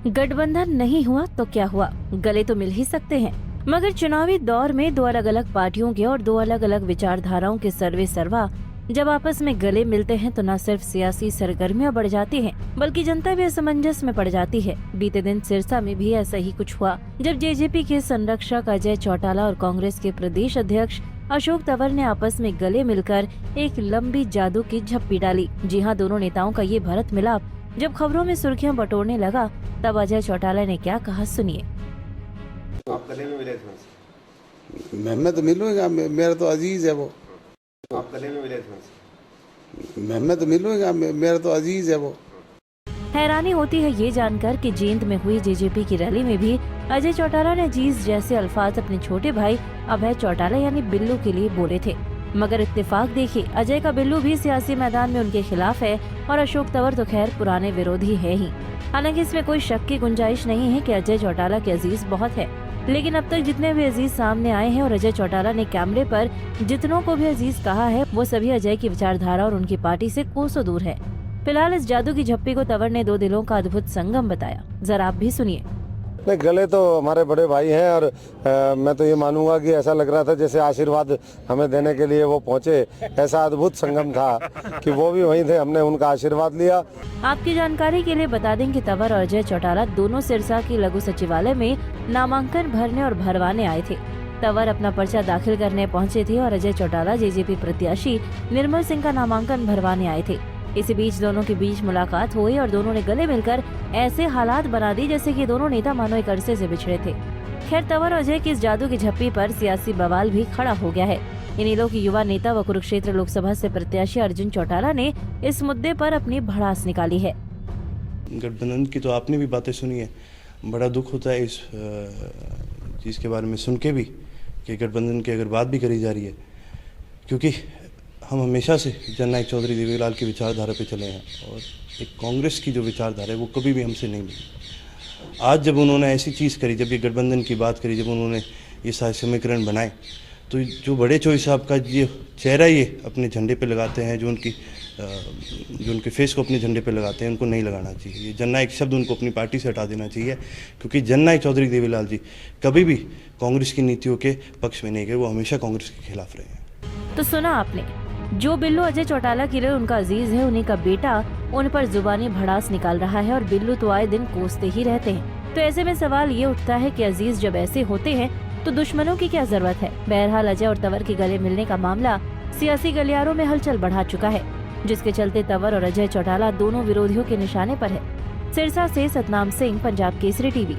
गठबंधन नहीं हुआ तो क्या हुआ, गले तो मिल ही सकते हैं। मगर चुनावी दौर में दो अलग अलग पार्टियों के और दो अलग अलग विचारधाराओं के सर्वे सर्वा जब आपस में गले मिलते हैं तो न सिर्फ सियासी सरगर्मियां बढ़ जाती हैं, बल्कि जनता भी असमंजस में पड़ जाती है। बीते दिन सिरसा में भी ऐसा ही कुछ हुआ, जब जेजेपी के संरक्षक अजय चौटाला और कांग्रेस के प्रदेश अध्यक्ष अशोक तंवर ने आपस में गले मिलकर एक लंबी जादू की झप्पी डाली। जी हाँ, दोनों नेताओं का ये भरत मिलाप जब खबरों में सुर्खियां बटोरने लगा, तब अजय चौटाला ने क्या कहा, सुनिए। आप गले में मिले थे उनसे? मैं तो मिलूंगा, मेरा तो अजीज है वो। आप गले में मिले थे उनसे? मैं तो मिलूंगा, मेरा तो अजीज है वो। हैरानी होती है ये जानकर कि जींद में हुई जेजेपी की रैली में भी अजय चौटाला ने अजीज जैसे अल्फाज अपने छोटे भाई अभय चौटाला यानी बिल्लू के लिए बोले थे। मगर इत्तेफाक देखिए, अजय का बिल्लू भी सियासी मैदान में उनके खिलाफ है और अशोक तंवर तो खैर पुराने विरोधी है ही। हालांकि इसमें कोई शक की गुंजाइश नहीं है कि अजय चौटाला के अजीज बहुत है, लेकिन अब तक जितने भी अजीज सामने आए हैं और अजय चौटाला ने कैमरे पर जितनों को भी अजीज कहा है, वो सभी अजय की विचारधारा और उनकी पार्टी से कोसों दूर है। फिलहाल इस जादू की झप्पी को तंवर ने दो दिलों का अद्भुत संगम बताया, जरा आप भी सुनिए। नहीं, गले तो हमारे बड़े भाई हैं और मैं तो ये मानूंगा कि ऐसा लग रहा था जैसे आशीर्वाद हमें देने के लिए वो पहुंचे। ऐसा अद्भुत संगम था कि वो भी वहीं थे, हमने उनका आशीर्वाद लिया। आपकी जानकारी के लिए बता दें कि तंवर और अजय चौटाला दोनों सिरसा की लघु सचिवालय में नामांकन भरने और भरवाने आए थे। तंवर अपना पर्चा दाखिल करने पहुंचे थे और अजय चौटाला जेजेपी प्रत्याशी निर्मल सिंह का नामांकन भरवाने आए थे। इसी बीच दोनों के बीच मुलाकात हुई और दोनों ने गले मिलकर ऐसे हालात बना दी जैसे कि दोनों नेता मानो एक अरसे से बिछड़े थे। खैर, तंवर और अजय की इस जादू की झप्पी पर सियासी बवाल भी खड़ा हो गया है। इन्हीं की युवा नेता व कुरुक्षेत्र लोकसभा से प्रत्याशी अर्जुन चौटाला ने इस मुद्दे पर अपनी भड़ास निकाली है। गठबंधन की तो आपने भी बातें सुनी है, बड़ा दुख होता है इस चीज़ के बारे में सुन के भी कि गठबंधन की अगर बात भी करी जा रही है, क्योंकि हम हमेशा से जननायक चौधरी देवीलाल की विचारधारा पे चले हैं और एक कांग्रेस की जो विचारधारा है वो कभी भी हमसे नहीं मिली। आज जब उन्होंने ऐसी चीज़ करी, जब ये गठबंधन की बात करी, जब उन्होंने ये सारे समीकरण बनाए, तो जो बड़े चौधरी साहब का ये चेहरा ये अपने झंडे पे लगाते हैं, जो उनके फेस को अपने झंडे पे लगाते हैं, उनको नहीं लगाना चाहिए। ये जननायक शब्द उनको अपनी पार्टी से हटा देना चाहिए, क्योंकि जननायक चौधरी देवीलाल जी कभी भी कांग्रेस की नीतियों के पक्ष में नहीं गए, वो हमेशा कांग्रेस के खिलाफ रहे हैं। तो सुना आपने, जो बिल्लू अजय चौटाला के लिए उनका अजीज है, उन्हीं का बेटा उन पर जुबानी भड़ास निकाल रहा है और बिल्लू तो आए दिन कोसते ही रहते हैं। तो ऐसे में सवाल ये उठता है कि अजीज जब ऐसे होते हैं तो दुश्मनों की क्या जरूरत है। बहरहाल अजय और तंवर के गले मिलने का मामला सियासी गलियारों में हलचल बढ़ा चुका है, जिसके चलते तंवर और अजय चौटाला दोनों विरोधियों के निशाने पर है। सिरसा से सतनाम सिंह, पंजाब केसरी टीवी।